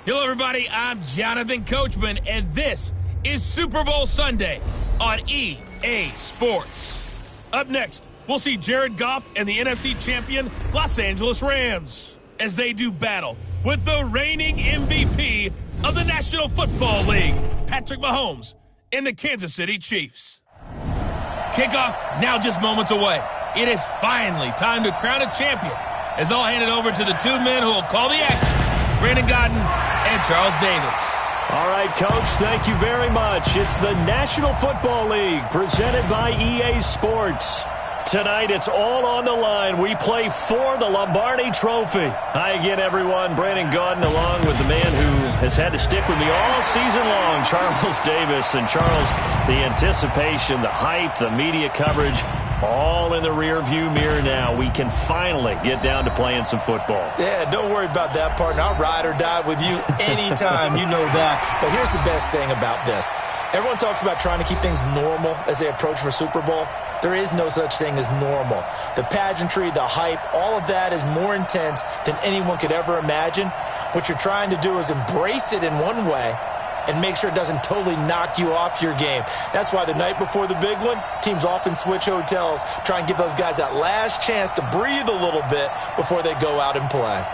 Hello, everybody. I'm Jonathan Coachman, and this is Super Bowl Sunday on EA Sports. Up next, we'll see Jared Goff and the NFC champion Los Angeles Rams as they do battle with the reigning MVP of the National Football League, Patrick Mahomes, and the Kansas City Chiefs. Kickoff now just moments away. It is finally time to crown a champion, as I'll hand it over to the two men who will call the action, Brandon Godden and Charles Davis. All right, Coach, thank you very much. It's the National Football League presented by EA Sports. Tonight, it's all on the line. We play for the Lombardi Trophy. Hi again, everyone. Brandon Godden along with the man who has had to stick with me all season long, Charles Davis. And Charles, the anticipation, the hype, the media coverage, all in the rear-view mirror now. We can finally get down to playing some football. Yeah, don't worry about that, partner. I'll ride or die with you anytime. You know that. But here's the best thing about this. Everyone talks about trying to keep things normal as they approach for Super Bowl. There is no such thing as normal. The pageantry, the hype, all of that is more intense than anyone could ever imagine. What you're trying to do is embrace it in one way and make sure it doesn't totally knock you off your game. That's why the night before the big one, teams often switch hotels, try and give those guys that last chance to breathe a little bit before they go out and play.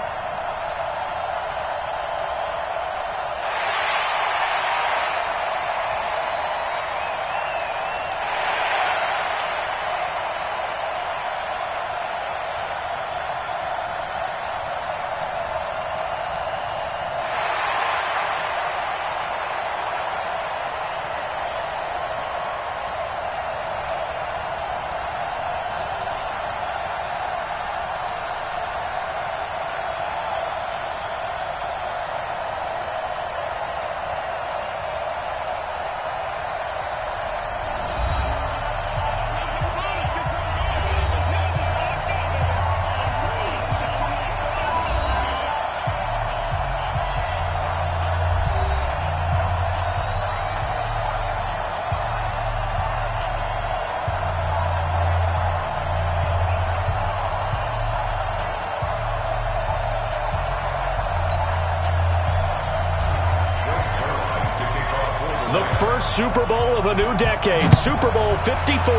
The first Super Bowl of a new decade, Super Bowl 54,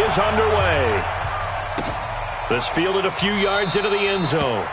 is underway. This fielded a few yards into the end zone.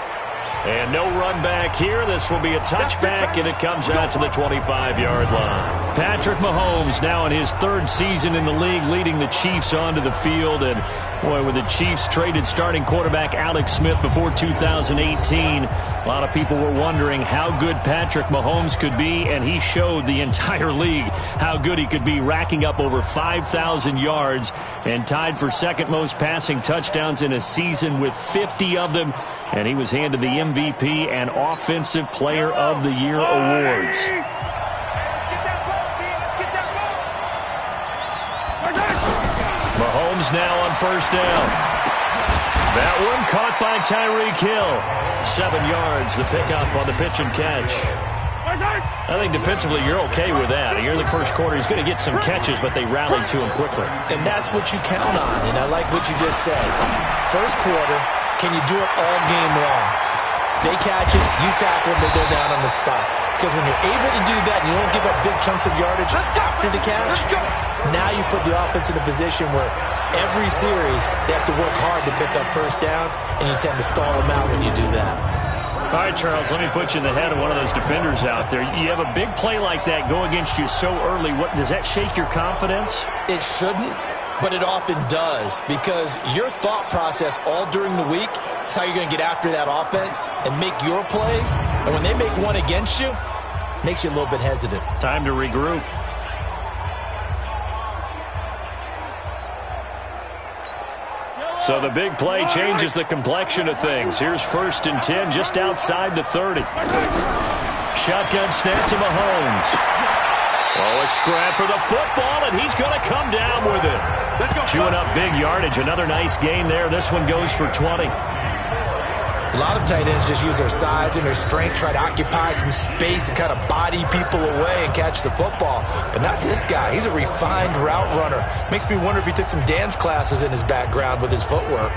And no run back here. This will be a touchback, and it comes out to the 25-yard line. Patrick Mahomes now in his third season in the league, leading the Chiefs onto the field. And, boy, when the Chiefs traded starting quarterback Alex Smith before 2018, a lot of people were wondering how good Patrick Mahomes could be, and he showed the entire league how good he could be, racking up over 5,000 yards and tied for second most passing touchdowns in a season with 50 of them. And he was handed the MVP and Offensive Player of the Year awards. Mahomes now on first down. That one caught by Tyreek Hill. 7 yards, the pickup on the pitch and catch. I think defensively you're okay with that. Here in the first quarter, he's going to get some catches, but they rallied to him quickly. And that's what you count on, and I like what you just said. First quarter, can you do it all game long? They catch it, you tackle them, they go down on the spot. Because when you're able to do that and you don't give up big chunks of yardage after the catch, now you put the offense in a position where every series they have to work hard to pick up first downs, and you tend to stall them out when you do that. All right, Charles, let me put you in the head of one of those defenders out there. You have a big play like that go against you so early. Does that shake your confidence? It shouldn't, but it often does, because your thought process all during the week is how you're going to get after that offense and make your plays. And when they make one against you, it makes you a little bit hesitant. Time to regroup. So the big play changes the complexion of things. Here's 1st and 10 just outside the 30. Shotgun snap to Mahomes. Oh, a scrap for the football, and he's going to come down with it. Chewing up big yardage. Another nice gain there. This one goes for 20. A lot of tight ends just use their size and their strength, try to occupy some space and kind of body people away and catch the football. But not this guy. He's a refined route runner. Makes me wonder if he took some dance classes in his background with his footwork.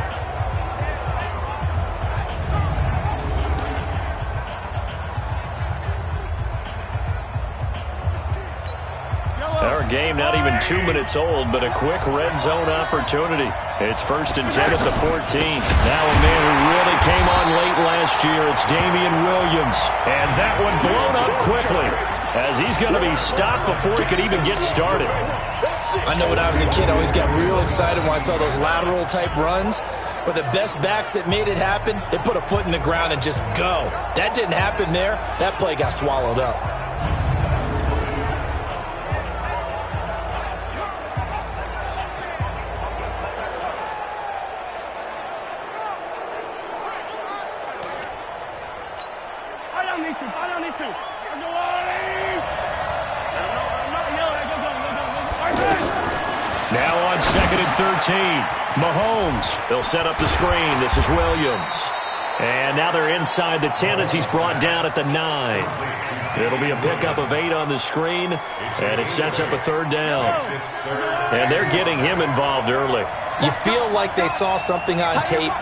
game not even 2 minutes old, but a quick red zone opportunity. It's 1st and 10 at the 14. Now a man who really came on late last year, it's Damian Williams. And that one blown up quickly as he's going to be stopped before he could even get started. I know when I was a kid, I always got real excited when I saw those lateral-type runs. But the best backs that made it happen, they put a foot in the ground and just go. That didn't happen there. That play got swallowed up. Now on 2nd and 13, Mahomes. They'll set up the screen. This is Williams. And now they're inside the 10 as he's brought down at the 9. It'll be a pickup of 8 on the screen, and it sets up a 3rd down. And they're getting him involved early. You feel like they saw something on tape,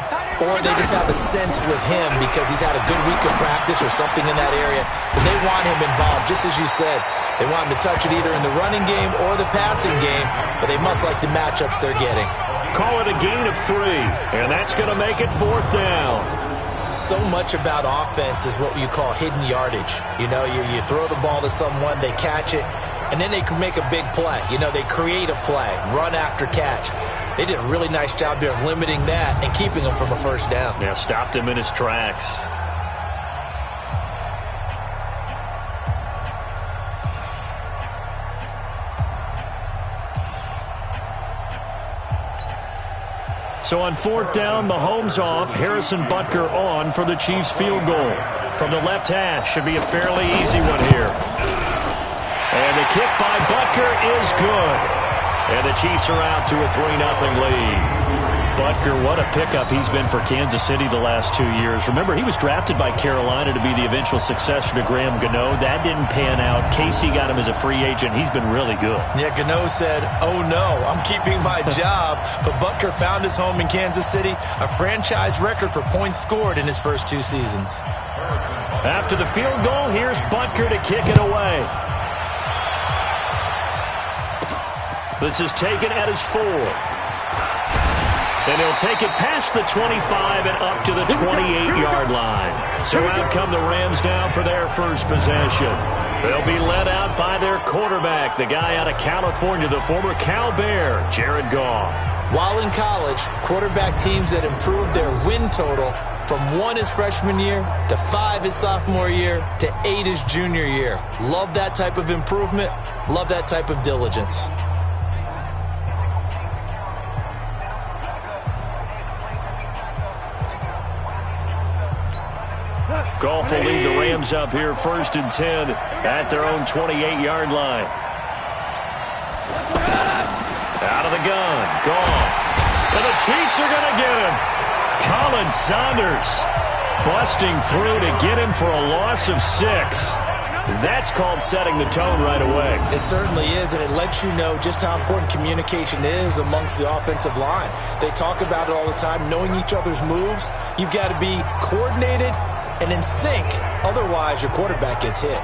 or they just have a sense with him because he's had a good week of practice or something in that area. But they want him involved, just as you said. They want him to touch it either in the running game or the passing game, but they must like the matchups they're getting. Call it a gain of 3, and that's going to make it 4th down. So much about offense is what you call hidden yardage. You know, you throw the ball to someone, they catch it, and then they can make a big play. You know, they create a play, run after catch. They did a really nice job there of limiting that and keeping him from a 1st down. Yeah, stopped him in his tracks. So on 4th down, Mahomes off, Harrison Butker on for the Chiefs field goal. From the left hash, should be a fairly easy one here. And the kick by Butker is good. And the Chiefs are out to a 3-0 lead. Butker, what a pickup he's been for Kansas City the last 2 years. Remember, he was drafted by Carolina to be the eventual successor to Graham Gano. That didn't pan out. Casey got him as a free agent. He's been really good. Yeah, Gano said, oh no, I'm keeping my job. But Butker found his home in Kansas City, a franchise record for points scored in his first 2 seasons. After the field goal, here's Butker to kick it away. This is taken at his 4. And he'll take it past the 25 and up to the 28-yard line. So out come the Rams now for their first possession. They'll be led out by their quarterback, the guy out of California, the former Cal Bear, Jared Goff. While in college, quarterback teams that improved their win total from 1 his freshman year to 5 his sophomore year to 8 his junior year. Love that type of improvement. Love that type of diligence. Goff will lead the Rams up here 1st and 10 at their own 28-yard line. Out of the gun, Goff. And the Chiefs are going to get him. Colin Saunders busting through to get him for a loss of 6. That's called setting the tone right away. It certainly is, and it lets you know just how important communication is amongst the offensive line. They talk about it all the time, knowing each other's moves. You've got to be coordinated and in sync, otherwise your quarterback gets hit.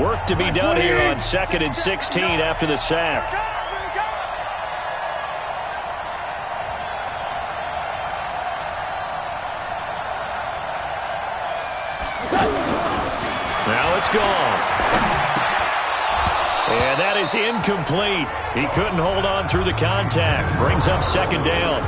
Work to be done here on 2nd and 16 after the sack. Now it's gone. And that is incomplete. He couldn't hold on through the contact. Brings up 2nd down.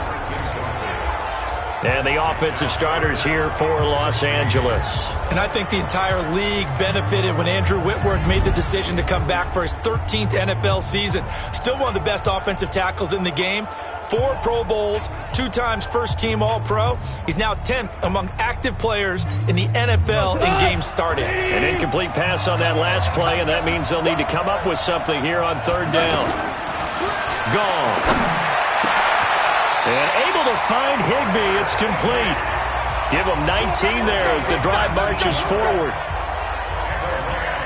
And the offensive starters here for Los Angeles. And I think the entire league benefited when Andrew Whitworth made the decision to come back for his 13th NFL season. Still one of the best offensive tackles in the game. 4 Pro Bowls, 2 times first-team All-Pro. He's now 10th among active players in the NFL in games started. An incomplete pass on that last play, and that means they'll need to come up with something here on 3rd down. Gone. And able to find Higbee. It's complete. Give him 19 there as the drive marches forward.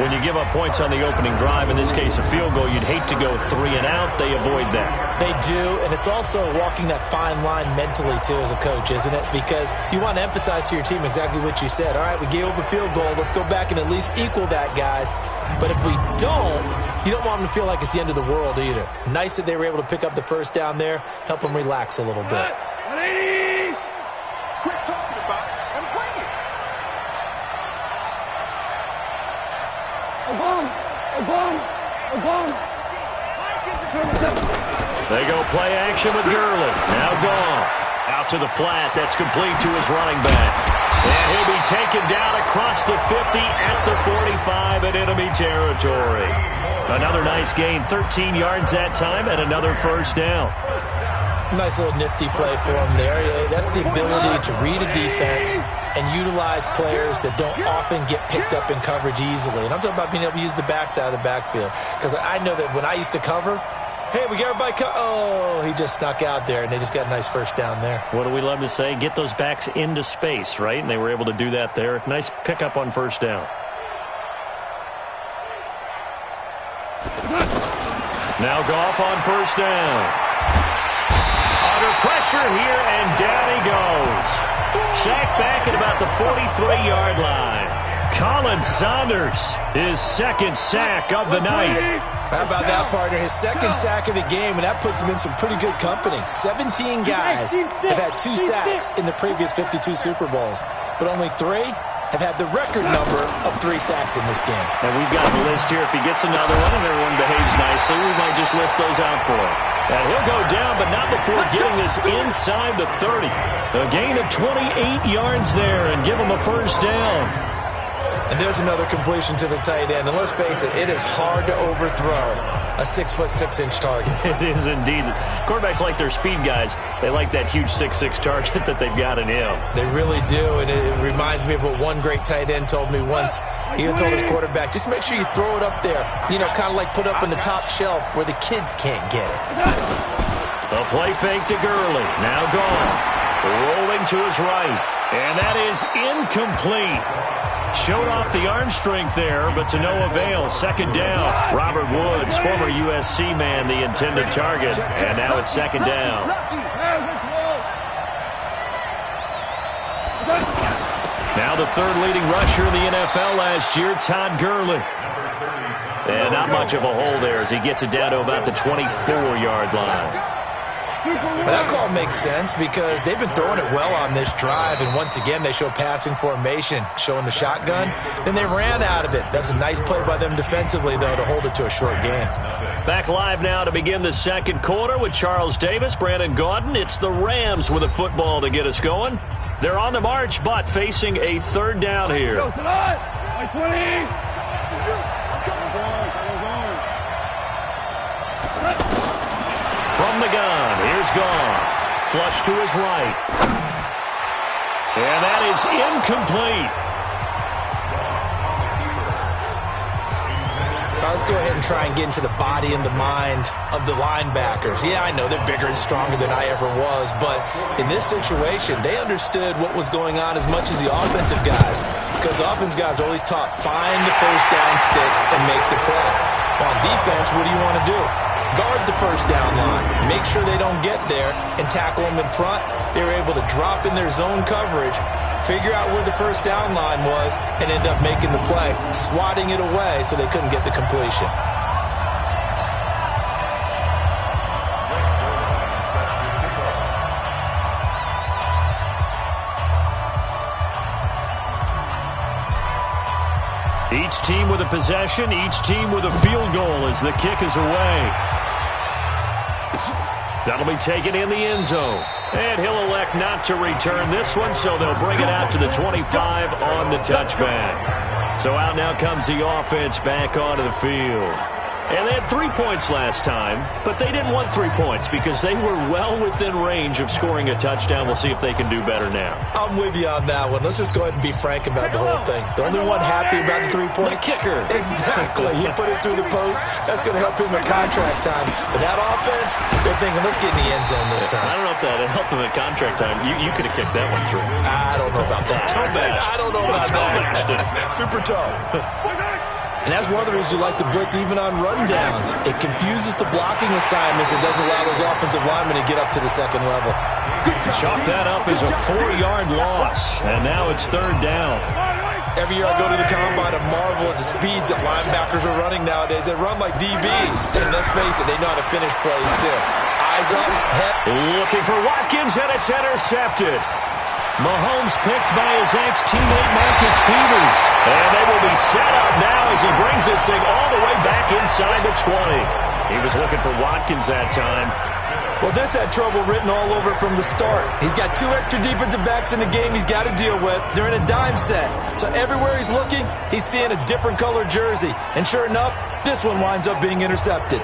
When you give up points on the opening drive, in this case a field goal, you'd hate to go 3 and out. They avoid that. They do, and it's also walking that fine line mentally, too, as a coach, isn't it? Because you want to emphasize to your team exactly what you said. All right, we gave up a field goal. Let's go back and at least equal that, guys. But if we don't, you don't want them to feel like it's the end of the world either. Nice that they were able to pick up the first down there, help them relax a little bit. 180! Quit talking about it and bring it! A bomb! They go play action with Gurley. Now Goff. Out to the flat. That's complete to his running back. And he'll be taken down across the 50 at the 45 in enemy territory. Another nice gain, 13 yards that time, and another first down. Nice little nifty play for him there. That's the ability to read a defense and utilize players that don't often get picked up in coverage easily. And I'm talking about being able to use the backside of the backfield. Because I know that when I used to cover, hey, we got everybody oh, he just snuck out there, and they just got a nice first down there. What do we love to say? Get those backs into space, right? And they were able to do that there. Nice pickup on first down. Now Goff on first down. Under pressure here, and down he goes. Sacked back at about the 43-yard line. Colin Saunders, his second sack of the night. How about that, partner? His second sack of the game, and that puts him in some pretty good company. 17 guys have had 2 sacks in the previous 52 Super Bowls, but only 3 have had the record number of 3 sacks in this game. And we've got the list here. If he gets another one and everyone behaves nicely, we might just list those out for him. And he'll go down, but not before getting this inside the 30. A gain of 28 yards there, and give him a first down. And there's another completion to the tight end. And let's face it, it is hard to overthrow a 6'6" target. It is indeed. Quarterbacks like their speed guys. They like that huge 6'6" target that they've got in him. They really do, and it reminds me of what one great tight end told me once. He told his quarterback, just make sure you throw it up there, kind of like put up on the top shelf where the kids can't get it. A play fake to Gurley. Now Goff. Rolling to his right. And that is incomplete. Showed off the arm strength there, but to no avail. Second down. Robert Woods, former USC man, the intended target. And now it's second down. Now the third leading rusher in the NFL last year, Todd Gurley. And not much of a hole there as he gets it down to about the 24-yard line. But that call makes sense because they've been throwing it well on this drive, and once again they show passing formation, showing the shotgun. Then they ran out of it. That's a nice play by them defensively, though, to hold it to a short game. Back live now to begin the second quarter with Charles Davis, Brandon Gaudin. It's the Rams with a football to get us going. They're on the march, but facing a third down here. From the gun, here's Goff. Flush to his right. And that is incomplete. Let's go ahead and try and get into the body and the mind of the linebackers. Yeah, I know they're bigger and stronger than I ever was, but in this situation, they understood what was going on as much as the offensive guys, because the offensive guys are always taught, find the first down sticks and make the play. On defense, what do you want to do? Guard the first down line. Make sure they don't get there and tackle them in front. They were able to drop in their zone coverage, figure out where the first down line was, and end up making the play, swatting it away so they couldn't get the completion. Each team with a possession, each team with a field goal as the kick is away. That'll be taken in the end zone. And he'll elect not to return this one, so they'll bring it out to the 25 on the touchback. So out now comes the offense back onto the field. And they had 3 points last time, but they didn't want 3 points because they were well within range of scoring a touchdown. We'll see if they can do better now. I'm with you on that one. Let's just go ahead and be frank about the whole thing. The only one happy about the 3-point kicker. Exactly. He put it through the post. That's going to help him in contract time. But that offense, they're thinking, let's get in the end zone this time. I don't know if that helped him at contract time. You could have kicked that one through. I don't know about that. Toe bash. I don't know about that. Bashed it. Super toe. And that's one of the reasons you like to blitz even on rundowns. It confuses the blocking assignments. It doesn't allow those offensive linemen to get up to the second level. Chalk that up as a 4-yard loss. And now it's third down. Every year I go to the combine and marvel at the speeds that linebackers are running nowadays. They run like DBs. And let's face it, they know how to finish plays too. Eyes up, head. Looking for Watkins, and it's intercepted. Mahomes picked by his ex-teammate Marcus Peters. And they will be set up now as he brings this thing all the way back inside the 20. He was looking for Watkins that time. Well, this had trouble written all over from the start. He's got 2 extra defensive backs in the game he's got to deal with. They're in a dime set. So everywhere he's looking, he's seeing a different color jersey. And sure enough, this one winds up being intercepted.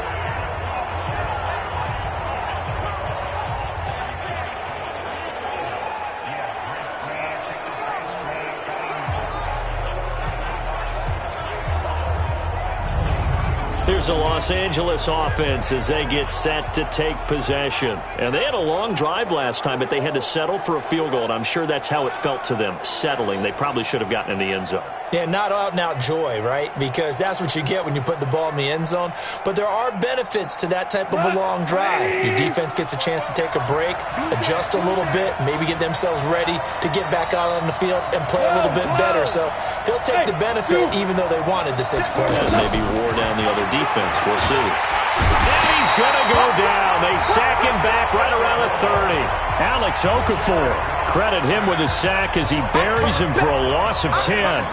Here's the Los Angeles offense as they get set to take possession. And they had a long drive last time, but they had to settle for a field goal, and I'm sure that's how it felt to them, settling. They probably should have gotten in the end zone. Yeah, not out-and-out joy, right? Because that's what you get when you put the ball in the end zone. But there are benefits to that type of a long drive. Your defense gets a chance to take a break, adjust a little bit, maybe get themselves ready to get back out on the field and play a little bit better. So they'll take the benefit even though they wanted the 6 points. And maybe wore down the other defense. We'll see. And he's going to go down. They sack him back right around the 30. Alex Okafor, credit him with a sack as he buries him for a loss of 10.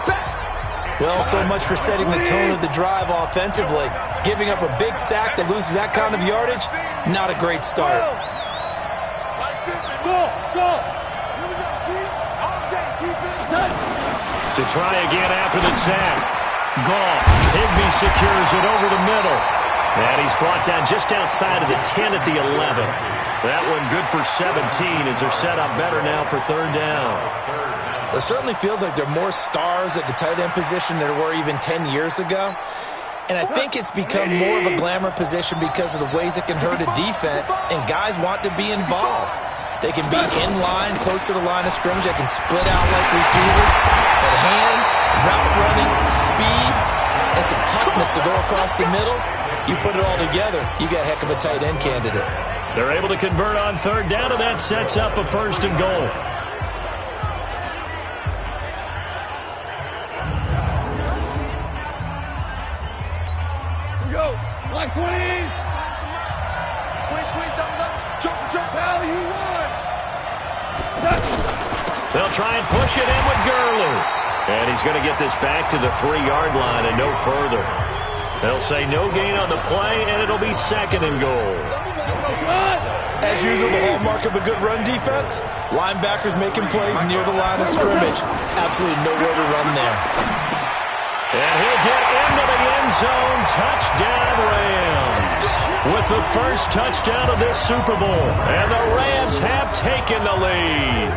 Well, so much for setting the tone of the drive offensively. Giving up a big sack that loses that kind of yardage, not a great start. To try again after the sack. Goff. Higbee secures it over the middle. And he's brought down just outside of the 10 at the 11. That one good for 17 as they're set up better now for third down. It certainly feels like there are more stars at the tight end position than there were even 10 years ago. And I think it's become more of a glamour position because of the ways it can hurt a defense, and guys want to be involved. They can be in line, close to the line of scrimmage. They can split out like receivers. But hands, route running, speed, and some toughness to go across the middle, you put it all together, you got a heck of a tight end candidate. They're able to convert on third down, and that sets up a first and goal. Like 20. Squeeze, jump, Pally, you won. They'll try and push it in with Gurley. And he's going to get this back to the 3-yard line and no further. They'll say no gain on the play, and it'll be second and goal. As usual, the hallmark of a good run defense, linebackers making plays near the line of scrimmage. Absolutely nowhere to run there. And he'll get into the end zone. Touchdown, Rams. With the first touchdown of this Super Bowl. And the Rams have taken the lead.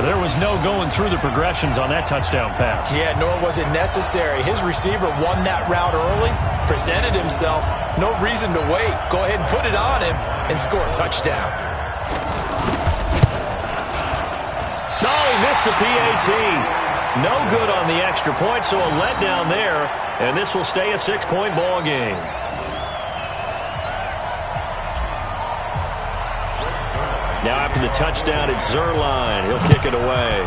There was no going through the progressions on that touchdown pass. Yeah, nor was it necessary. His receiver won that route early, presented himself. No reason to wait. Go ahead and put it on him and score a touchdown. No, he missed the PAT. No good on the extra point, so a letdown there, and this will stay a 6-point ball game. Now after the touchdown, it's Zerline. He'll kick it away.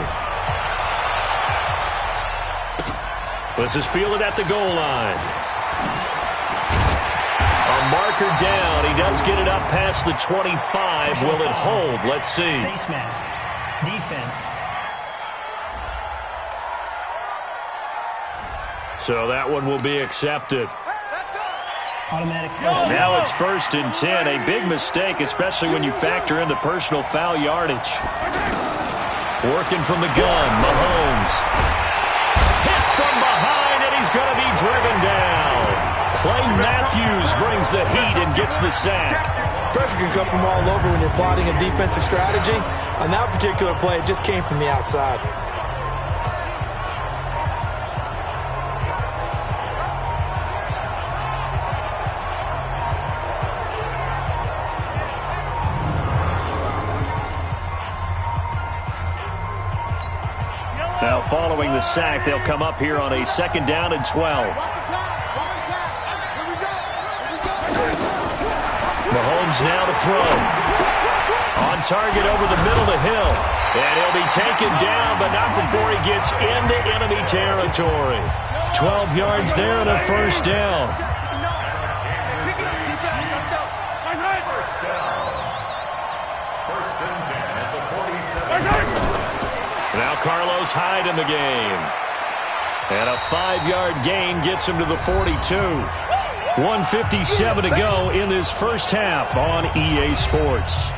This is fielded at the goal line. A marker down. He does get it up past the 25. Will it hold? Let's see. Face mask. Defense. So that one will be accepted. Automatic first down. Now it's 1st and 10. A big mistake, especially when you factor in the personal foul yardage. Working from the gun, Mahomes. Hit from behind, and he's going to be driven down. Clay Matthews brings the heat and gets the sack. Pressure can come from all over when you're plotting a defensive strategy. On that particular play, it just came from the outside. Now following getting the sack. They'll come up here on a 2nd down and 12. Mahomes now to throw. On target over the middle to Hill. And he'll be taken down, but not before he gets into enemy territory. 12 yards there and a 1st down. Now Carlos Hyde in the game. And a 5-yard gain gets him to the 42. 1:57 to go in this first half on EA Sports.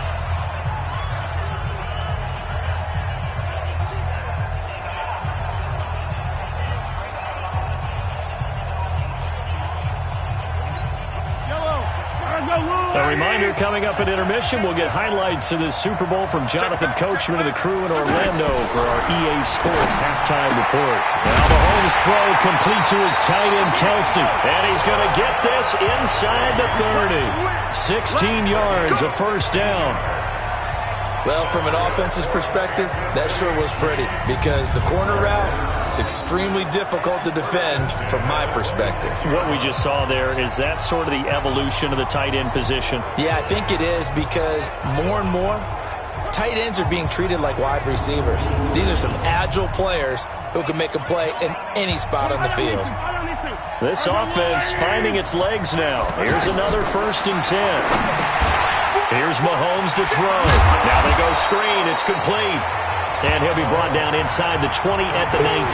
A reminder, coming up at intermission, we'll get highlights of this Super Bowl from Jonathan Coachman and the crew in Orlando for our EA Sports halftime report. Now Mahomes' throw complete to his tight end, Kelsey. And he's going to get this inside the 30. 16 yards, a 1st down. Well, from an offense's perspective, that sure was pretty because the corner route is extremely difficult to defend from my perspective. What we just saw there, is that sort of the evolution of the tight end position? Yeah, I think it is because more and more, tight ends are being treated like wide receivers. These are some agile players who can make a play in any spot on the field. This offense finding its legs now. Here's another 1st and 10. Here's Mahomes to throw. Now they go screen. It's complete. And he'll be brought down inside the 20 at the 19.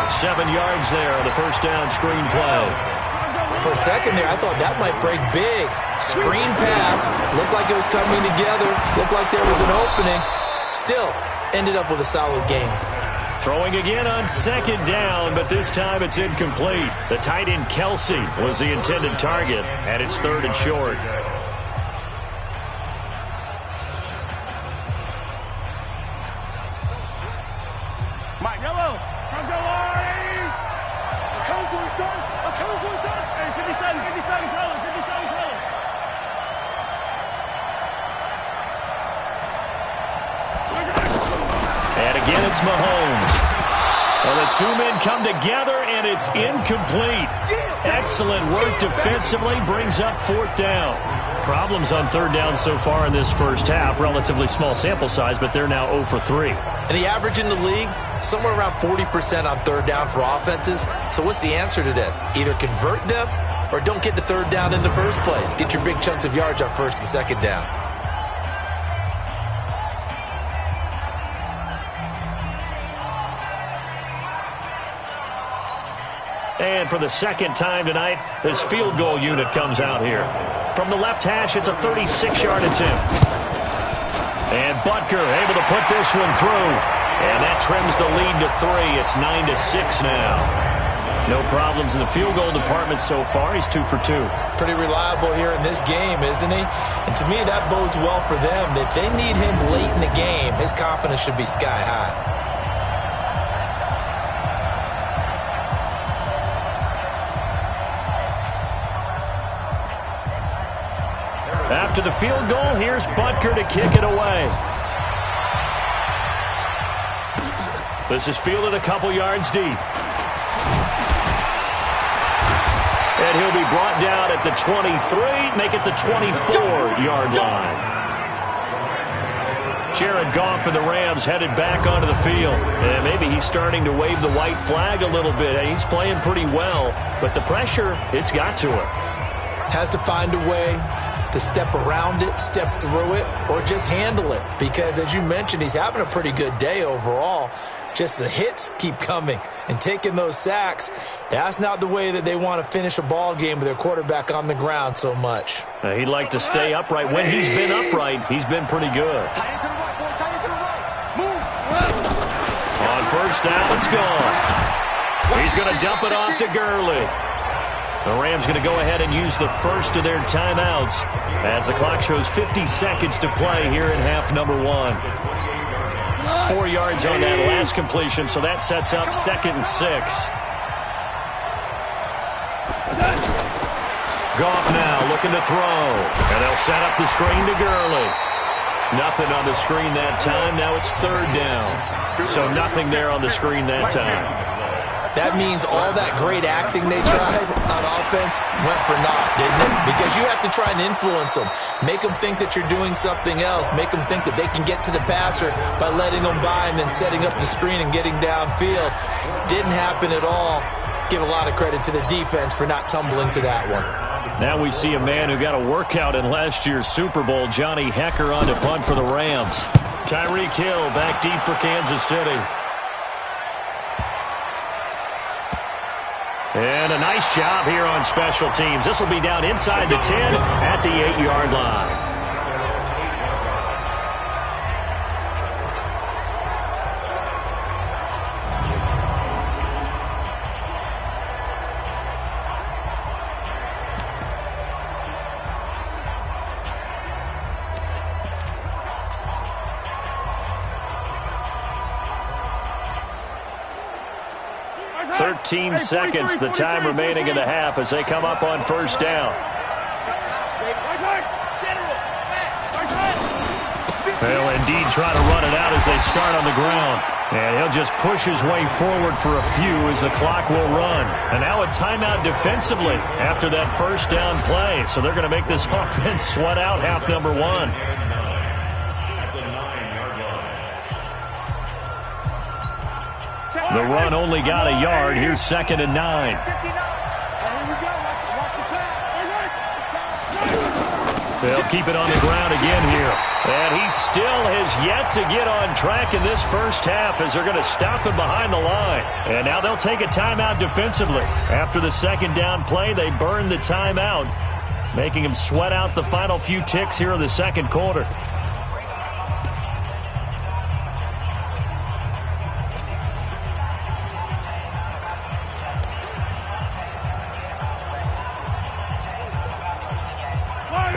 7 yards there on the 1st down screen play. For a second there, I thought that might break big. Screen pass. Looked like it was coming together. Looked like there was an opening. Still, ended up with a solid game. Throwing again on 2nd down, but this time it's incomplete. The tight end, Kelsey, was the intended target, and it's 3rd and short. It's Mahomes. Well, the two men come together, and it's incomplete. Excellent work defensively, brings up 4th down. Problems on 3rd down so far in this first half. Relatively small sample size, but they're now 0 for 3. And the average in the league, somewhere around 40% on 3rd down for offenses. So what's the answer to this? Either convert them or don't get to 3rd down in the first place. Get your big chunks of yards on 1st and 2nd down. And for the 2nd time tonight, this field goal unit comes out here. From the left hash, it's a 36-yard attempt. And Butker able to put this one through. And that trims the lead to 3. It's 9-6 now. No problems in the field goal department so far. He's 2 for 2. Pretty reliable here in this game, isn't he? And to me, that bodes well for them. If they need him late in the game, his confidence should be sky high. After the field goal, here's Butker to kick it away. This is fielded a couple yards deep. And he'll be brought down at the 23, make it the 24-yard line. Jared Goff and the Rams headed back onto the field. And maybe he's starting to wave the white flag a little bit. He's playing pretty well, but the pressure, it's got to him. Has to find a way to step around it, step through it, or just handle it. Because, as you mentioned, he's having a pretty good day overall. Just the hits keep coming and taking those sacks. That's not the way that they want to finish a ball game with their quarterback on the ground so much. He'd like to stay upright. When he's been upright, he's been pretty good. On 1st down, it's gone. He's going to dump it off to Gurley. The Rams going to go ahead and use the first of their timeouts as the clock shows 50 seconds to play here in half number 1. 4 yards on that last completion, so that sets up 2nd and 6. Goff now looking to throw, and they'll set up the screen to Gurley. Nothing on the screen that time. Now it's third down. So nothing there on the screen that time. That means all that great acting they tried on offense went for naught, didn't it? Because you have to try and influence them. Make them think that you're doing something else. Make them think that they can get to the passer by letting them by and then setting up the screen and getting downfield. Didn't happen at all. Give a lot of credit to the defense for not tumbling to that one. Now we see a man who got a workout in last year's Super Bowl, Johnny Hekker, on to punt for the Rams. Tyreek Hill back deep for Kansas City. And a nice job here on special teams. This will be down inside the 10 at the 8-yard line. Seconds, the time remaining in the half as they come up on first down. They'll indeed try to run it out as they start on the ground. And he'll just push his way forward for a few as the clock will run. And now a timeout defensively after that first down play. So they're going to make this offense sweat out half number one. The run only got a yard. Here's 2nd and 9. They'll keep it on the ground again here. And he still has yet to get on track in this first half as they're going to stop him behind the line. And now they'll take a timeout defensively. After the second down play, they burn the timeout, making him sweat out the final few ticks here in the second quarter.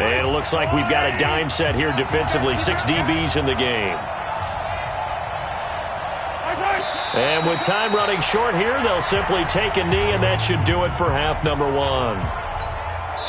And it looks like we've got a dime set here defensively. 6 DBs in the game. And with time running short here, they'll simply take a knee, and that should do it for half number one.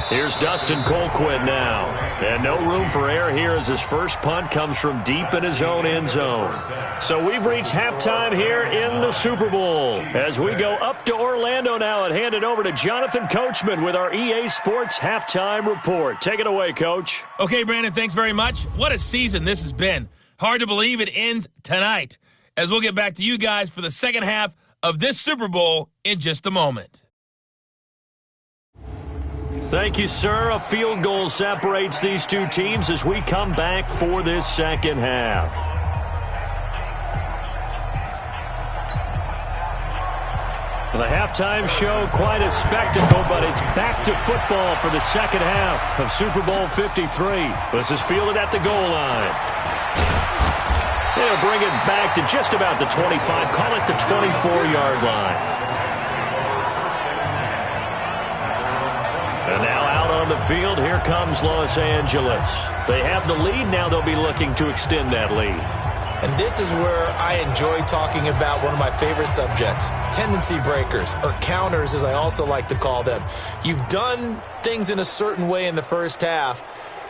Here's Dustin Colquitt now. And no room for error here as his first punt comes from deep in his own end zone. So we've reached halftime here in the Super Bowl. As we go up to Orlando now and hand it over to Jonathan Coachman with our EA Sports Halftime Report. Take it away, Coach. Okay, Brandon, thanks very much. What a season this has been. Hard to believe it ends tonight, as we'll get back to you guys for the second half of this Super Bowl in just a moment. Thank you, sir. A field goal separates these two teams as we come back for this second half. The halftime show, quite a spectacle, but it's back to football for the second half of Super Bowl 53. This is fielded at the goal line. They'll bring it back to just about the 25, call it the 24-yard line. And now out on the field, here comes Los Angeles. They have the lead. Now they'll be looking to extend that lead. And this is where I enjoy talking about one of my favorite subjects, tendency breakers, or counters as I also like to call them. You've done things in a certain way in the first half,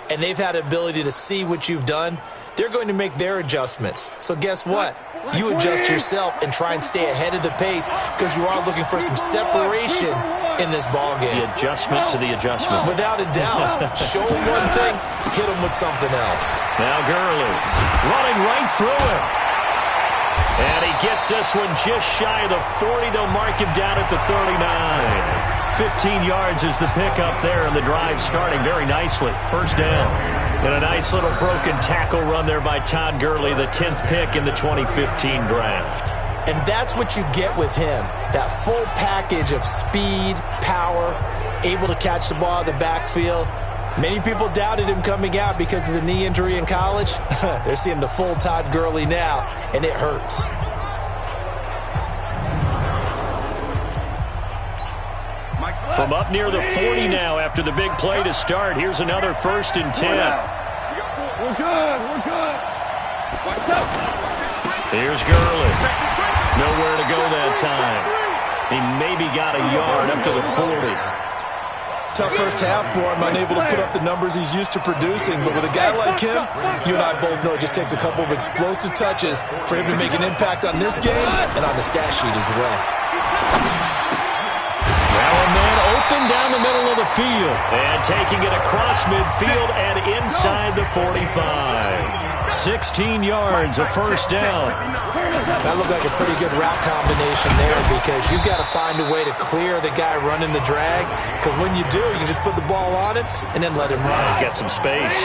and they've had the ability to see what you've done. They're going to make their adjustments. So guess what? You adjust yourself and try and stay ahead of the pace because you are looking for some separation in this ballgame. The adjustment to the adjustment. Without a doubt. Show them one thing, hit them with something else. Now Gurley running right through him. And he gets this one just shy of the 40. They'll mark him down at the 39. 15 yards is the pickup there, and the drive starting very nicely. First down. And a nice little broken tackle run there by Todd Gurley, the 10th pick in the 2015 draft. And that's what you get with him, that full package of speed, power, able to catch the ball out of the backfield. Many people doubted him coming out because of the knee injury in college. They're seeing the full Todd Gurley now, and it hurts. From up near the 40 now after the big play to start, here's another 1st and 10. We're good. Here's Gurley. Nowhere to go that time. He maybe got a yard up to the 40. Tough first half for him, unable to put up the numbers he's used to producing. But with a guy like him, you and I both know it just takes a couple of explosive touches for him to make an impact on this game and on the stat sheet as well. Now a man open down the middle of the field. And taking it across midfield and inside the 45. 16 yards, a first down. That looked like a pretty good route combination there because you've got to find a way to clear the guy running the drag, because when you do, you just put the ball on him and then let him run. He's got some space.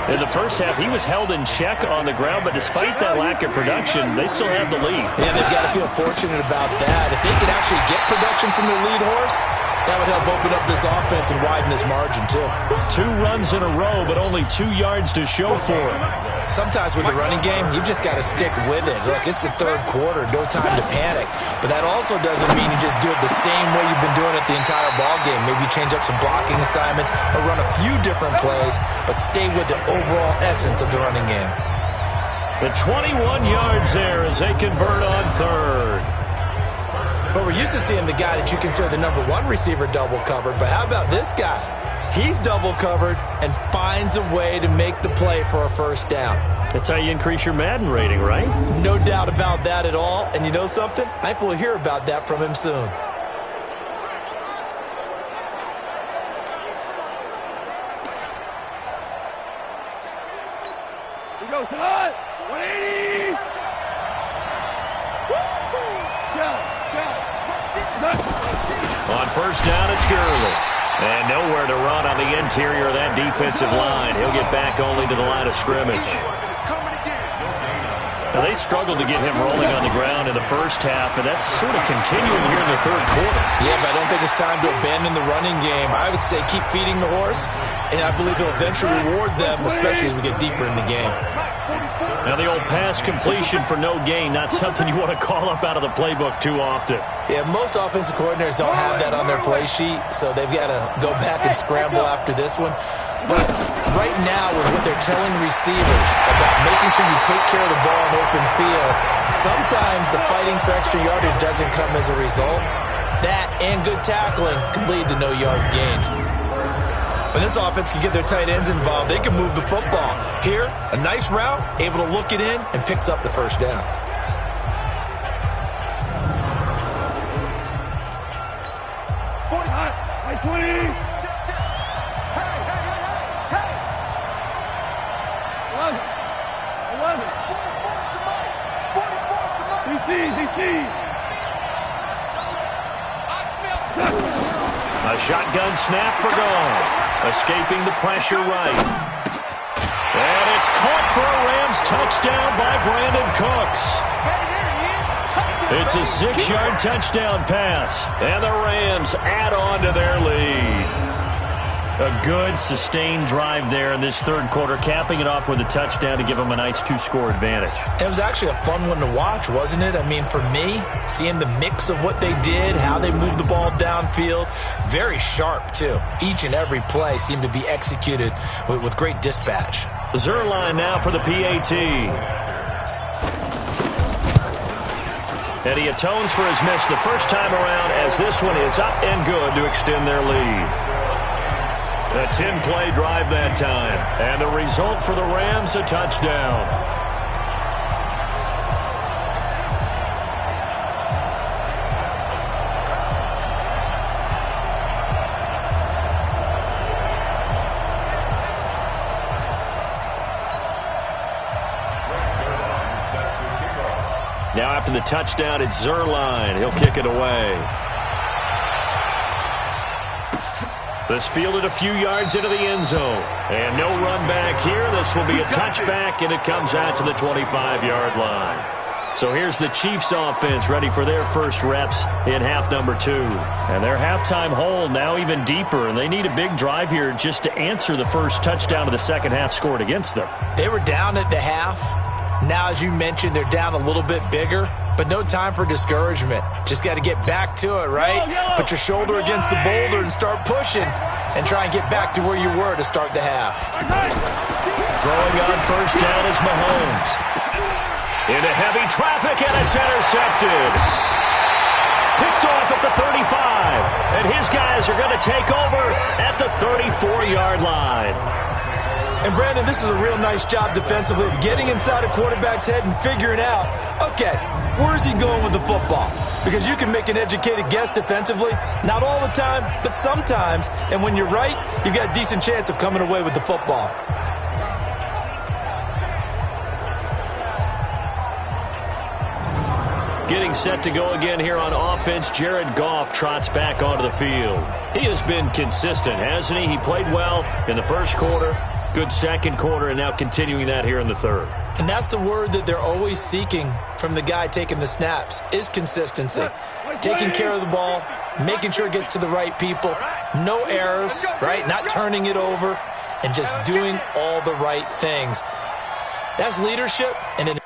In the first half, he was held in check on the ground, but despite that lack of production, they still have the lead. Yeah, they've got to feel fortunate about that. If they could actually get production from their lead horse, that would help open up this offense and widen this margin, too. 2 runs in a row, but only 2 yards to show for it. Sometimes with the running game, you've just got to stick with it. Look, it's the third quarter, no time to panic. But that also doesn't mean you just do it the same way you've been doing it the entire ball game. Maybe change up some blocking assignments or run a few different plays, but stay with the overall essence of the running game. The 21 yards there as they convert on third. But we're used to seeing the guy that you consider the number 1 receiver double covered. But how about this guy? He's double covered and finds a way to make the play for a first down. That's how you increase your Madden rating, right? No doubt about that at all. And you know something? I think we'll hear about that from him soon. Here we go, tonight. 180. On first down, it's Gurley. And nowhere to run on the interior of that defensive line. He'll get back only to the line of scrimmage. Now, they struggled to get him rolling on the ground in the first half, and that's sort of continuing here in the third quarter. Yeah, but I don't think it's time to abandon the running game. I would say keep feeding the horse, and I believe he'll eventually reward them, especially as we get deeper in the game. Now, the old pass completion for no gain, not something you want to call up out of the playbook too often. Yeah, most offensive coordinators don't have that on their play sheet, so they've got to go back and scramble after this one. But right now, with what they're telling receivers about making sure you take care of the ball in open field, sometimes the fighting for extra yardage doesn't come as a result. That and good tackling can lead to no yards gained. When this offense can get their tight ends involved, they can move the football. Here, a nice route, able to look it in, and picks up the first down. A shotgun snap for Goff. Escaping the pressure right. And it's caught for a Rams touchdown by Brandon Cooks. It's a 6-yard touchdown pass. And the Rams add on to their lead. A good, sustained drive there in this third quarter, capping it off with a touchdown to give them a nice 2-score advantage. It was actually a fun one to watch, wasn't it? I mean, for me, seeing the mix of what they did, how they moved the ball downfield, very sharp, too. Each and every play seemed to be executed with great dispatch. Zerline now for the PAT. And he atones for his miss the first time around as this one is up and good to extend their lead. A 10-play drive that time. And the result for the Rams, a touchdown. Now after the touchdown, it's Zerline. He'll kick it away. This fielded a few yards into the end zone. And no run back here. This will be a touchback, and it comes out to the 25-yard line. So here's the Chiefs offense ready for their first reps in half number 2. And their halftime hole now even deeper, and they need a big drive here just to answer the first touchdown of the second half scored against them. They were down at the half. Now, as you mentioned, they're down a little bit bigger, but no time for discouragement. Just got to get back to it, right? Put your shoulder against the boulder and start pushing and try and get back to where you were to start the half. Throwing on first down is Mahomes. Into heavy traffic, and it's intercepted. picked off at the 35. And his guys are going to take over at the 34-yard line. And, Brandon, this is a real nice job defensively of getting inside a quarterback's head and figuring out, okay, where's he going with the football? Because you can make an educated guess defensively. Not all the time, but sometimes. And when you're right, you've got a decent chance of coming away with the football. Getting set to go again here on offense, Jared Goff trots back onto the field. He has been consistent, hasn't he? He played well in the first quarter, good second quarter, and now continuing that here in the third. And that's the word that they're always seeking from the guy taking the snaps, is consistency. Taking care of the ball, making sure it gets to the right people, no errors, right? Not turning it over, and just doing all the right things. That's leadership, and it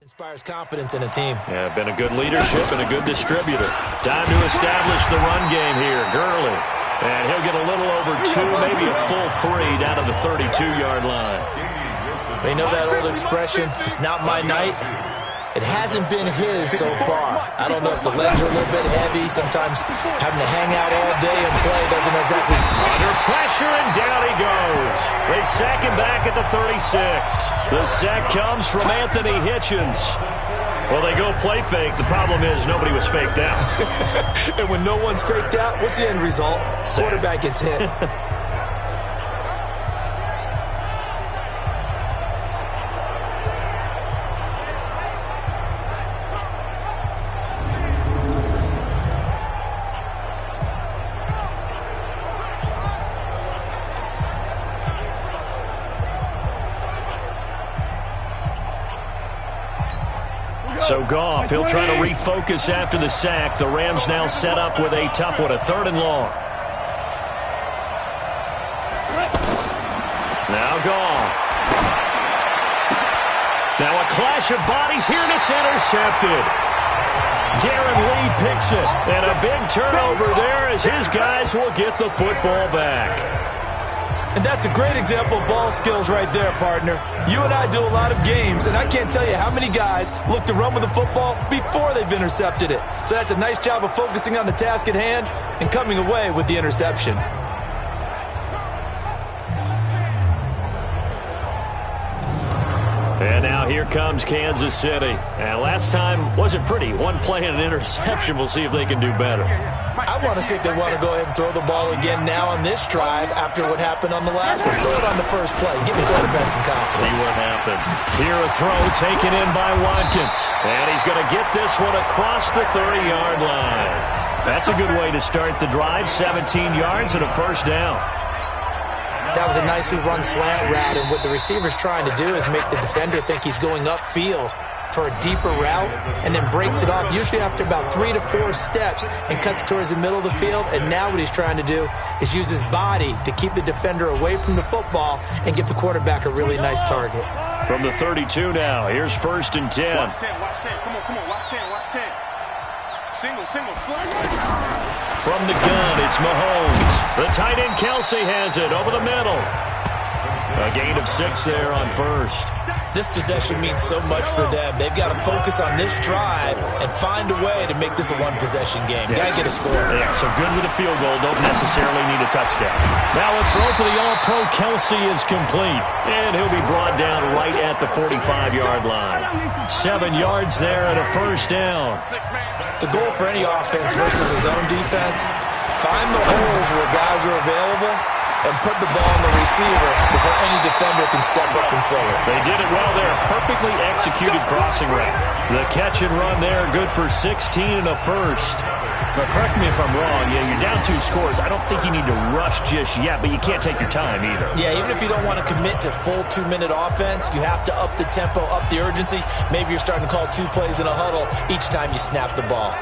inspires confidence in a team. Yeah, been a good leadership and a good distributor. Time to establish the run game here. Gurley. And he'll get a little over 2, maybe a full 3 down to the 32-yard line. You know that old expression, it's not my night? It hasn't been his so far. I don't know if the legs are a little bit heavy. Sometimes having to hang out all day and play doesn't exactly... Under pressure, and down he goes. They sack him back at the 36. The sack comes from Anthony Hitchens. Well, they go play fake. The problem is nobody was faked out. And when no one's faked out, what's the end result? Quarterback gets hit. So Goff, he'll try to refocus after the sack. The Rams now set up with a tough one, a 3rd and long. Now Goff. Now a clash of bodies here, and it's intercepted. Darren Lee picks it, and a big turnover there as his guys will get the football back. And that's a great example of ball skills right there, partner. You and I do a lot of games, and I can't tell you how many guys look to run with the football before they've intercepted it. So that's a nice job of focusing on the task at hand and coming away with the interception. And now here comes Kansas City. And last time wasn't pretty. One play and an interception. We'll see if they can do better. I want to see if they want to go ahead and throw the ball again now on this drive after what happened on the last one. Throw it on the first play. Give the quarterback some confidence. See what happens. Here a throw taken in by Watkins. And he's going to get this one across the 30-yard line. That's a good way to start the drive. 17 yards and a first down. That was a nicely run slant route, and what the receiver's trying to do is make the defender think he's going upfield for a deeper route and then breaks it off, usually after about 3 to 4 steps, and cuts towards the middle of the field. And now what he's trying to do is use his body to keep the defender away from the football and give the quarterback a really nice target. From the 32 now, here's 1st and 10. Watch 10, watch 10. Come on, watch 10, watch 10. Single, slide. From the gun, it's Mahomes. The tight end Kelsey has it over the middle. A gain of 6 there on first. This possession means so much for them. They've got to focus on this drive and find a way to make this a one-possession game. Yes. Got to get a score. Yeah, so good with a field goal. Don't necessarily need a touchdown. Now a throw for the All-Pro Kelsey is complete. And he'll be brought down right at the 45-yard line. 7 yards there and a first down. The goal for any offense versus his own defense, find the holes where guys are available and put the ball on the receiver before any defender can step up and fill it. They did it well there. Perfectly executed crossing route. The catch and run there, good for 16 and a first. Now, correct me if I'm wrong. Yeah, you're down 2 scores. I don't think you need to rush just yet, but you can't take your time either. Yeah, even if you don't want to commit to full 2-minute offense, you have to up the tempo, up the urgency. Maybe you're starting to call 2 plays in a huddle each time you snap the ball.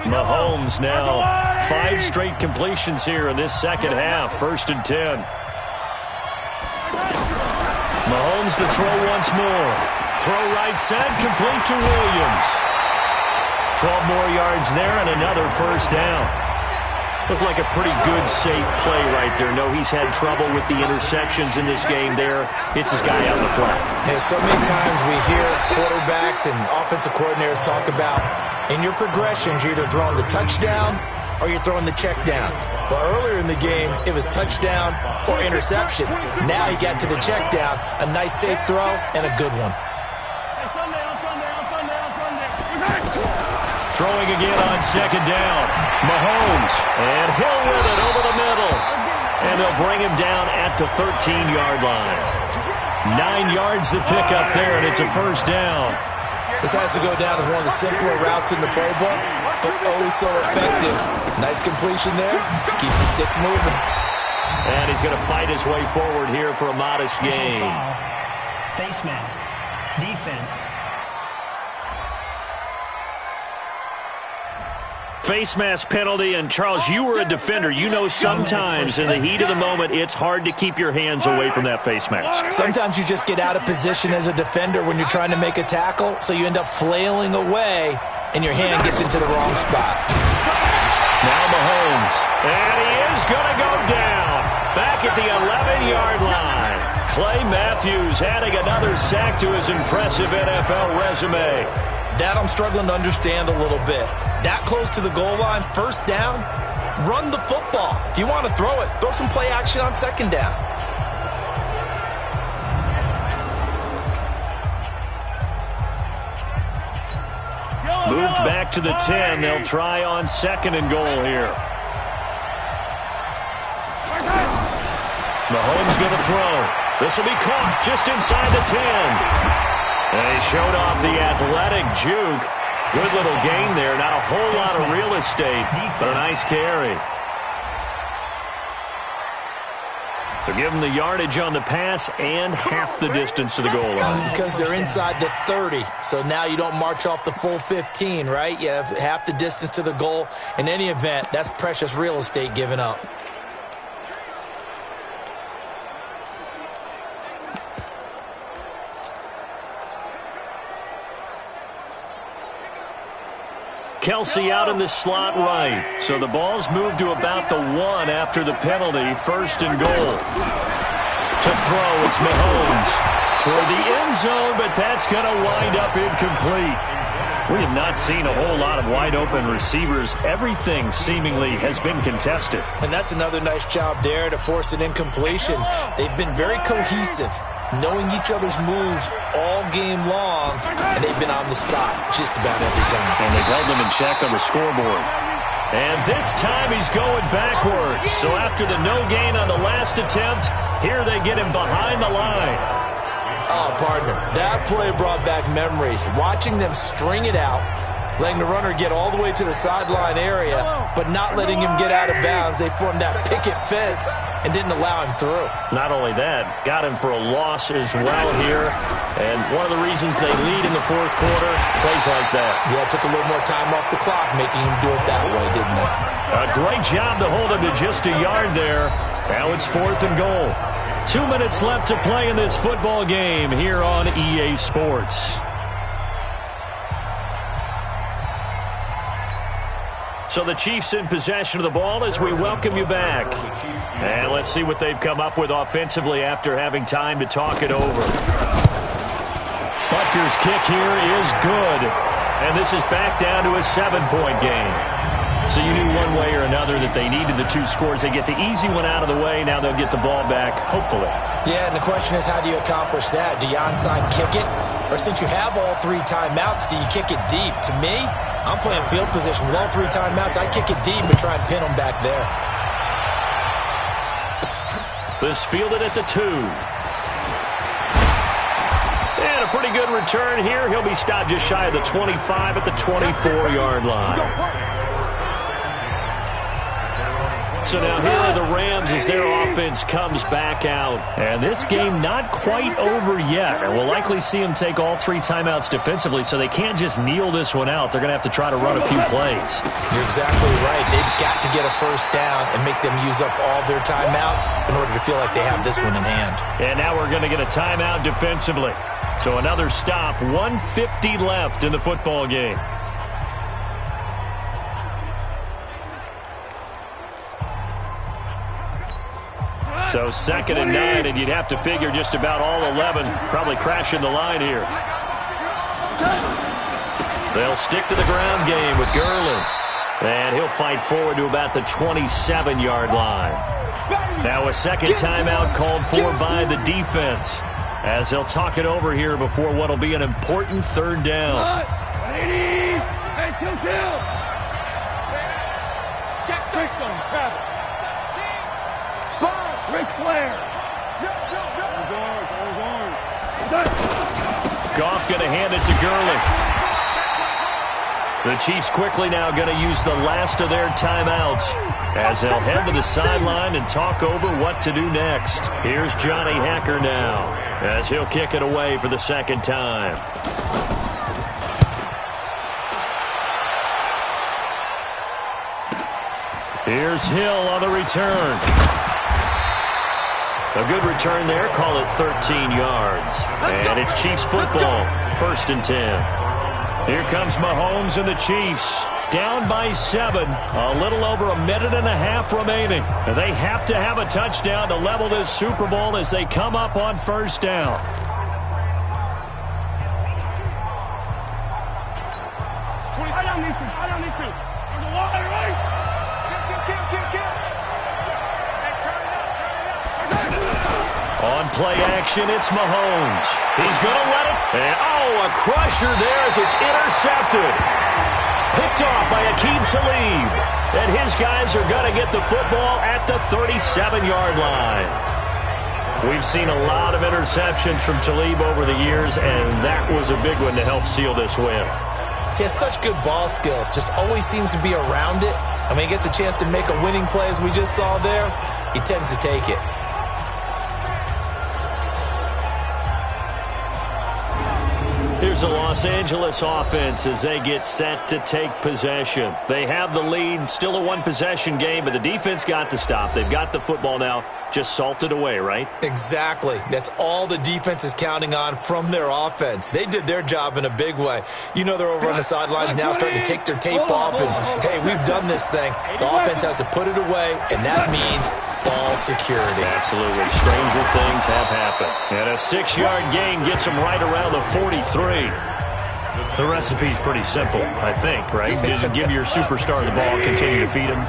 Mahomes now 5 straight completions here in this second half. 1st and 10. Mahomes to throw once more. Throw right side, complete to Williams. 12 more yards there and another first down. Looked like a pretty good, safe play right there. No, he's had trouble with the interceptions in this game there. Hits his guy out in the flat. Yeah, so many times we hear quarterbacks and offensive coordinators talk about in your progressions, you're either throwing the touchdown or you're throwing the check down. But earlier in the game, it was touchdown or interception. Now you got to the check down, a nice safe throw, and a good one. Throwing again on second down. Mahomes, and Hill with it over the middle. And they'll bring him down at the 13-yard line. 9 yards to pick up there, and it's a first down. This has to go down as one of the simpler routes in the playbook, but oh so effective. Nice completion there. Keeps the sticks moving. And he's going to fight his way forward here for a modest gain. Face mask. Defense. Face mask penalty, and Charles, you were a defender. You know sometimes in the heat of the moment, it's hard to keep your hands away from that face mask. Sometimes you just get out of position as a defender when you're trying to make a tackle, so you end up flailing away, and your hand gets into the wrong spot. Now Mahomes, and he is going to go down. Back at the 11-yard line. Clay Matthews adding another sack to his impressive NFL resume. That I'm struggling to understand a little bit. That close to the goal line, first down, run the football. If you want to throw it, throw some play action on second down. Moved back to the 10. They'll try on 2nd and goal here. Mahomes going to throw. This will be caught just inside the 10. And he showed off the athletic juke. Good little gain there. Not a whole lot of real estate, but a nice carry. So give them the yardage on the pass and half the distance to the goal line. Because they're inside the 30, so now you don't march off the full 15, right? You have half the distance to the goal. In any event, that's precious real estate given up. Kelsey out in the slot right. So the ball's moved to about the 1 after the penalty. 1st and goal. To throw, it's Mahomes. Toward the end zone, but that's going to wind up incomplete. We have not seen a whole lot of wide-open receivers. Everything seemingly has been contested. And that's another nice job there to force an incompletion. They've been very cohesive, knowing each other's moves all game long, and they've been on the spot just about every time. And they've held them in check on the scoreboard. And this time he's going backwards. So after the no gain on the last attempt, here they get him behind the line. Oh, partner, that play brought back memories. Watching them string it out, letting the runner get all the way to the sideline area, but not letting him get out of bounds. They formed that picket fence and didn't allow him through. Not only that, got him for a loss as well here. And one of the reasons they lead in the 4th quarter, plays like that. Yeah, it took a little more time off the clock, making him do it that way, didn't it? A great job to hold him to just a yard there. Now it's 4th and goal. 2 minutes left to play in this football game here on EA Sports. So the Chiefs in possession of the ball as we welcome you back. And let's see what they've come up with offensively after having time to talk it over. Butker's kick here is good. And this is back down to a 7-point game. So you knew one way or another that they needed the 2 scores. They get the easy one out of the way. Now they'll get the ball back, hopefully. Yeah, and the question is, how do you accomplish that? Do you onside kick it? Or since you have all 3 timeouts, do you kick it deep? To me, I'm playing field position with all 3 timeouts. I kick it deep and try and pin them back there. This fielded at the 2. And a pretty good return here. He'll be stopped just shy of the 25 at the 24-yard line. So now here are the Rams as their offense comes back out. And this game not quite over yet. And we'll likely see them take all 3 timeouts defensively, so they can't just kneel this one out. They're going to have to try to run a few plays. You're exactly right. They've got to get a first down and make them use up all their timeouts in order to feel like they have this one in hand. And now we're going to get a timeout defensively. So another stop, 1:50 left in the football game. So 2nd and 9, and you'd have to figure just about all 11 probably crashing the line here. They'll stick to the ground game with Gurley. And he'll fight forward to about the 27-yard line. Now a second timeout called for by the defense, as they'll talk it over here before what will be an important 3rd down. Check Bristol, Travis. Ric Flair. Goff going to hand it to Gurley. The Chiefs quickly now going to use the last of their timeouts as they'll head to the sideline and talk over what to do next. Here's Johnny Hacker now as he'll kick it away for the 2nd time. Here's Hill on the return. A good return there. Call it 13 yards. And it's Chiefs football. 1st and 10. Here comes Mahomes and the Chiefs. Down by 7. A little over a minute and a half remaining. And they have to have a touchdown to level this Super Bowl as they come up on 1st down. On play action, it's Mahomes. He's going to let it. And, a crusher there as it's intercepted. Picked off by Aqib Talib. And his guys are going to get the football at the 37-yard line. We've seen a lot of interceptions from Talib over the years, and that was a big one to help seal this win. He has such good ball skills, just always seems to be around it. I mean, he gets a chance to make a winning play as we just saw there. He tends to take it. Here's a Los Angeles offense as they get set to take possession. They have the lead, still a 1-possession game, but the defense got to stop. They've got the football now, just salted away, right? Exactly. That's all the defense is counting on from their offense. They did their job in a big way. You know they're over on the sidelines now starting to take their tape off and, hey, we've done this thing. The offense has to put it away, and that means ball security. Absolutely. Stranger things have happened. And a 6-yard gain gets them right around the 43. The recipe's pretty simple, I think, right? Just give your superstar the ball, continue to feed him.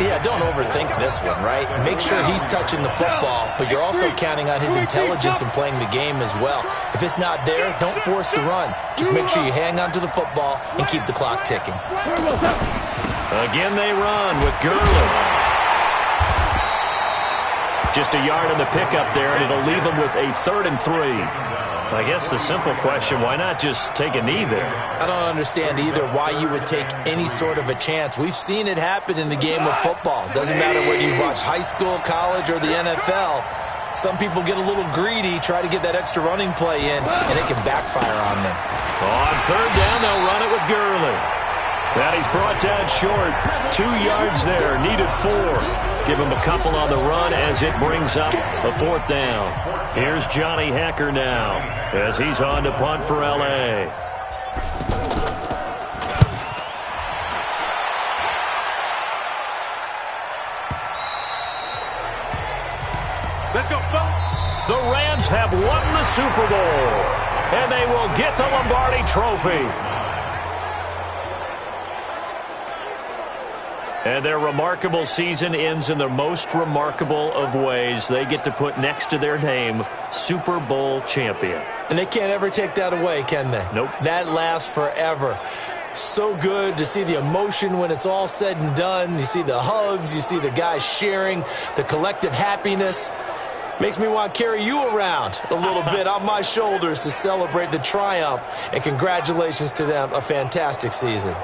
Yeah, don't overthink this one, right? Make sure he's touching the football, but you're also counting on his intelligence in playing the game as well. If it's not there, don't force the run. Just make sure you hang on to the football and keep the clock ticking. Again, they run with Gurley. Just a yard on the pickup there, and it'll leave them with a 3rd and 3. I guess the simple question, why not just take a knee there? I don't understand either why you would take any sort of a chance. We've seen it happen in the game of football. Doesn't matter whether you watch high school, college, or the NFL. Some people get a little greedy, try to get that extra running play in, and it can backfire on them. On 3rd down, they'll run it with Gurley. And he's brought down short. 2 yards there, needed 4. Give him a couple on the run as it brings up a 4th down. Here's Johnny Hecker now as he's on to punt for L.A. Let's go, folks. The Rams have won the Super Bowl, and they will get the Lombardi Trophy. And their remarkable season ends in the most remarkable of ways. They get to put next to their name, Super Bowl champion. And they can't ever take that away, can they? Nope. That lasts forever. So good to see the emotion when it's all said and done. You see the hugs, you see the guys sharing, the collective happiness. Makes me want to carry you around a little bit on my shoulders to celebrate the triumph. And congratulations to them. A fantastic season.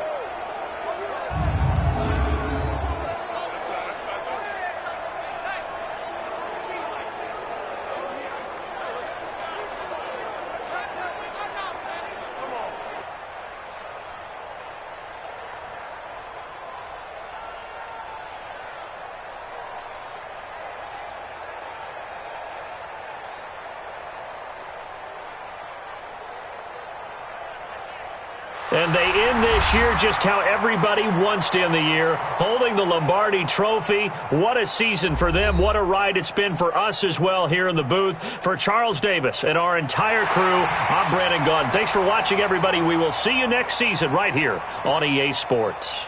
And they end this year just how everybody wants to end the year, holding the Lombardi Trophy. What a season for them. What a ride it's been for us as well here in the booth. For Charles Davis and our entire crew, I'm Brandon Gaudin. Thanks for watching, everybody. We will see you next season right here on EA Sports.